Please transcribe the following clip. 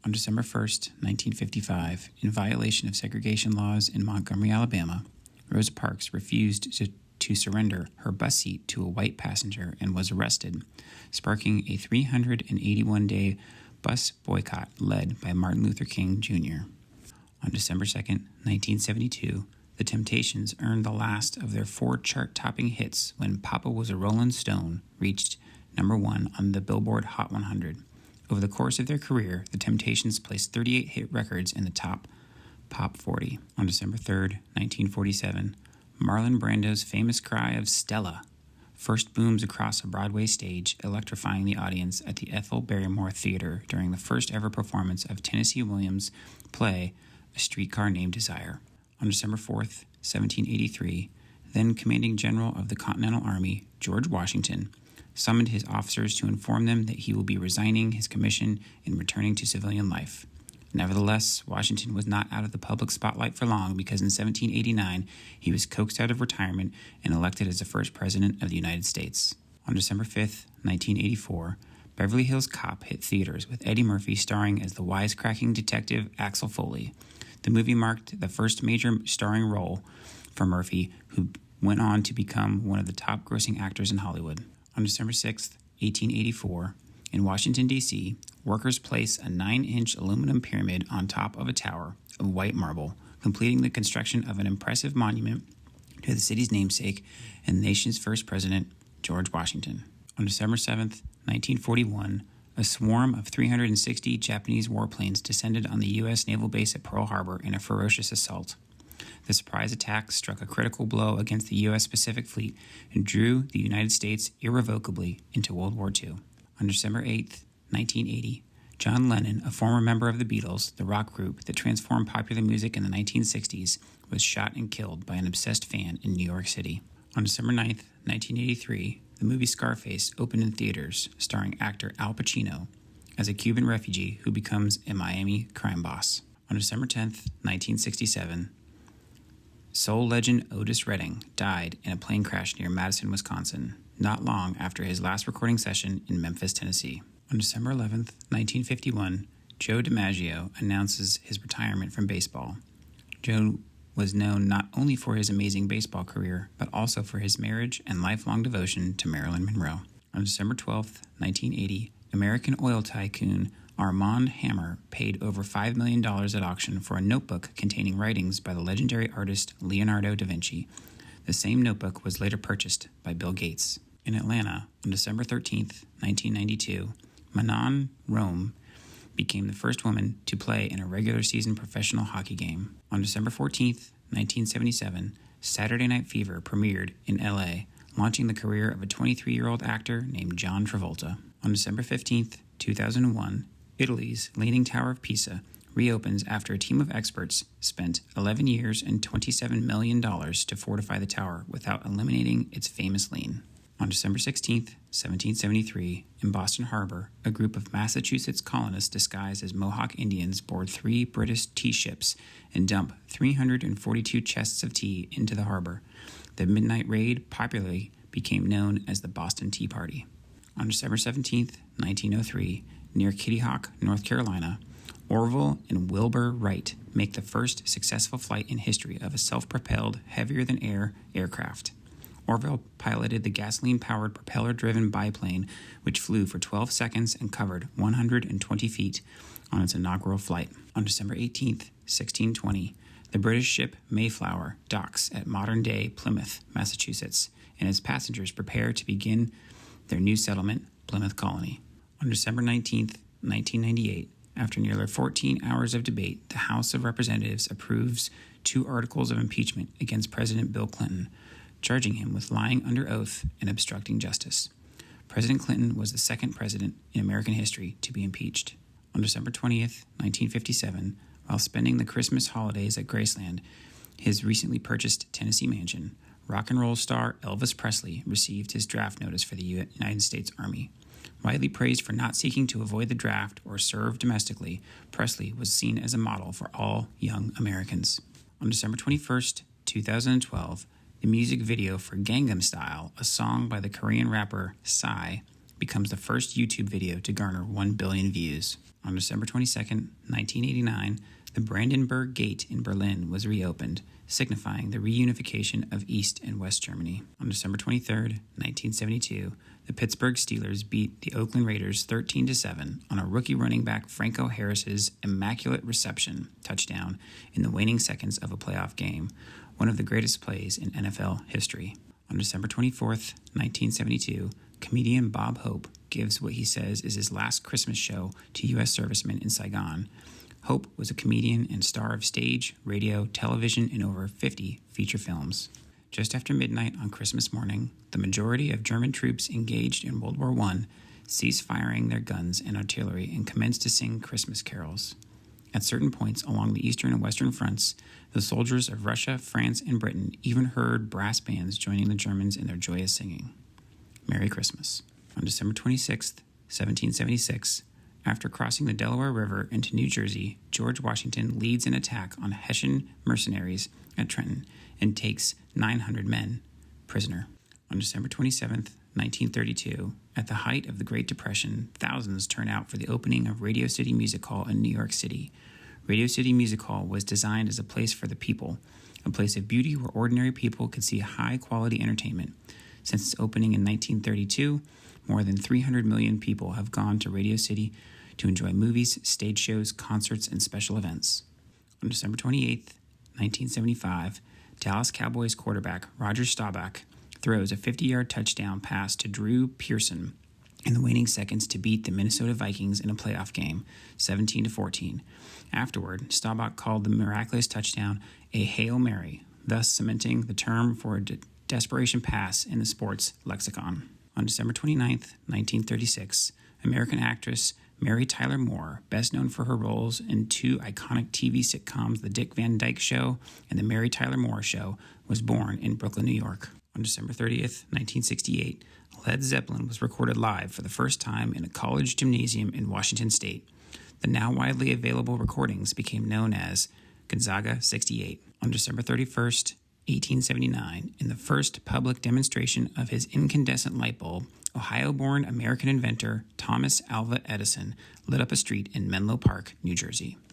On December 1st, 1955, in violation of segregation laws in Montgomery, Alabama, Rosa Parks refused to surrender her bus seat to a white passenger and was arrested, sparking a 381-day bus boycott led by Martin Luther King Jr. On December 2nd, 1972, The Temptations earned the last of their 4 chart-topping hits when Papa Was a Rollin' Stone reached number 1 on the Billboard Hot 100. Over the course of their career, The Temptations placed 38 hit records in the top Pop 40. On December 3rd, 1947, Marlon Brando's famous cry of "Stella" first booms across a Broadway stage, electrifying the audience at the Ethel Barrymore Theater during the first ever performance of Tennessee Williams' play A Streetcar Named Desire. On December 4th, 1783, then Commanding General of the Continental Army, George Washington, summoned his officers to inform them that he will be resigning his commission and returning to civilian life. Nevertheless, Washington was not out of the public spotlight for long because in 1789 he was coaxed out of retirement and elected as the first president of the United States. On December 5th, 1984, Beverly Hills Cop hit theaters with Eddie Murphy starring as the wisecracking detective Axel Foley. The movie marked the first major starring role for Murphy, who went on to become one of the top grossing actors in Hollywood. On December 6th, 1884, in Washington, D.C., workers place a 9-inch aluminum pyramid on top of a tower of white marble, completing the construction of an impressive monument to the city's namesake and the nation's first president, George Washington. On December 7th, 1941, a swarm of 360 Japanese warplanes descended on the U.S. naval base at Pearl Harbor in a ferocious assault. The surprise attack struck a critical blow against the U.S. Pacific Fleet and drew the United States irrevocably into World War II. On December 8th, 1980, John Lennon, a former member of the Beatles, the rock group that transformed popular music in the 1960s, was shot and killed by an obsessed fan in New York City. On December 9th, 1983, the movie Scarface opened in theaters, starring actor Al Pacino as a Cuban refugee who becomes a Miami crime boss. On December 10th, 1967, soul legend Otis Redding died in a plane crash near Madison, Wisconsin, not long after his last recording session in Memphis, Tennessee. On December 11th, 1951, Joe DiMaggio announces his retirement from baseball. Joe was known not only for his amazing baseball career, but also for his marriage and lifelong devotion to Marilyn Monroe. On December 12th, 1980, American oil tycoon Armand Hammer paid over $5 million at auction for a notebook containing writings by the legendary artist Leonardo da Vinci. The same notebook was later purchased by Bill Gates. In Atlanta, on December 13th, 1992, Manon Rome became the first woman to play in a regular season professional hockey game. On December 14th, 1977, Saturday Night Fever premiered in LA, launching the career of a 23-year-old actor named John Travolta. On December 15th, 2001, Italy's Leaning Tower of Pisa reopens after a team of experts spent 11 years and $27 million to fortify the tower without eliminating its famous lean. On December 16th, 1773, in Boston Harbor, a group of Massachusetts colonists disguised as Mohawk Indians board 3 British tea ships and dump 342 chests of tea into the harbor. The midnight raid popularly became known as the Boston Tea Party. On December 17th, 1903, near Kitty Hawk, North Carolina, Orville and Wilbur Wright make the first successful flight in history of a self-propelled, heavier-than-air aircraft. Orville piloted the gasoline-powered, propeller-driven biplane, which flew for 12 seconds and covered 120 feet on its inaugural flight. On December 18, 1620, the British ship Mayflower docks at modern-day Plymouth, Massachusetts, and its passengers prepare to begin their new settlement, Plymouth Colony. On December 19, 1998, after nearly 14 hours of debate, the House of Representatives approves 2 articles of impeachment against President Bill Clinton, charging him with lying under oath and obstructing justice. President Clinton was the second president in American history to be impeached. On December 20th, 1957, while spending the Christmas holidays at Graceland, his recently purchased Tennessee mansion, rock and roll star Elvis Presley received his draft notice for the United States Army. Widely praised for not seeking to avoid the draft or serve domestically, Presley was seen as a model for all young Americans. On December 21st, 2012, the music video for Gangnam Style, a song by the Korean rapper Psy, becomes the first YouTube video to garner 1 billion views. On December 22, 1989, the Brandenburg Gate in Berlin was reopened, signifying the reunification of East and West Germany. On December 23, 1972, the Pittsburgh Steelers beat the Oakland Raiders 13-7 on a rookie running back Franco Harris's immaculate reception touchdown in the waning seconds of a playoff game, one of the greatest plays in NFL history. On December 24, 1972, comedian Bob Hope gives what he says is his last Christmas show to U.S. servicemen in Saigon. Hope was a comedian and star of stage, radio, television, and over 50 feature films. Just after midnight on Christmas morning, the majority of German troops engaged in World War I ceased firing their guns and artillery and commenced to sing Christmas carols. At certain points along the eastern and western fronts, the soldiers of Russia, France, and Britain even heard brass bands joining the Germans in their joyous singing. Merry Christmas. On December 26, 1776, after crossing the Delaware River into New Jersey, George Washington leads an attack on Hessian mercenaries at Trenton and takes 900 men prisoner. On December 27, 1932, at the height of the Great Depression, thousands turn out for the opening of Radio City Music Hall in New York City. Radio City Music Hall was designed as a place for the people, a place of beauty where ordinary people could see high-quality entertainment. Since its opening in 1932, more than 300 million people have gone to Radio City to enjoy movies, stage shows, concerts, and special events. On December 28, 1975, Dallas Cowboys quarterback Roger Staubach throws a 50-yard touchdown pass to Drew Pearson in the waning seconds to beat the Minnesota Vikings in a playoff game, 17-14. Afterward, Staubach called the miraculous touchdown a Hail Mary, thus cementing the term for a desperation pass in the sports lexicon. On December 29, 1936, American actress Mary Tyler Moore, best known for her roles in two iconic TV sitcoms, The Dick Van Dyke Show and The Mary Tyler Moore Show, was born in Brooklyn, New York. On December 30th, 1968, Led Zeppelin was recorded live for the first time in a college gymnasium in Washington State. The now widely available recordings became known as Gonzaga 68. On December 31st, 1879, in the first public demonstration of his incandescent light bulb, Ohio-born American inventor Thomas Alva Edison lit up a street in Menlo Park, New Jersey.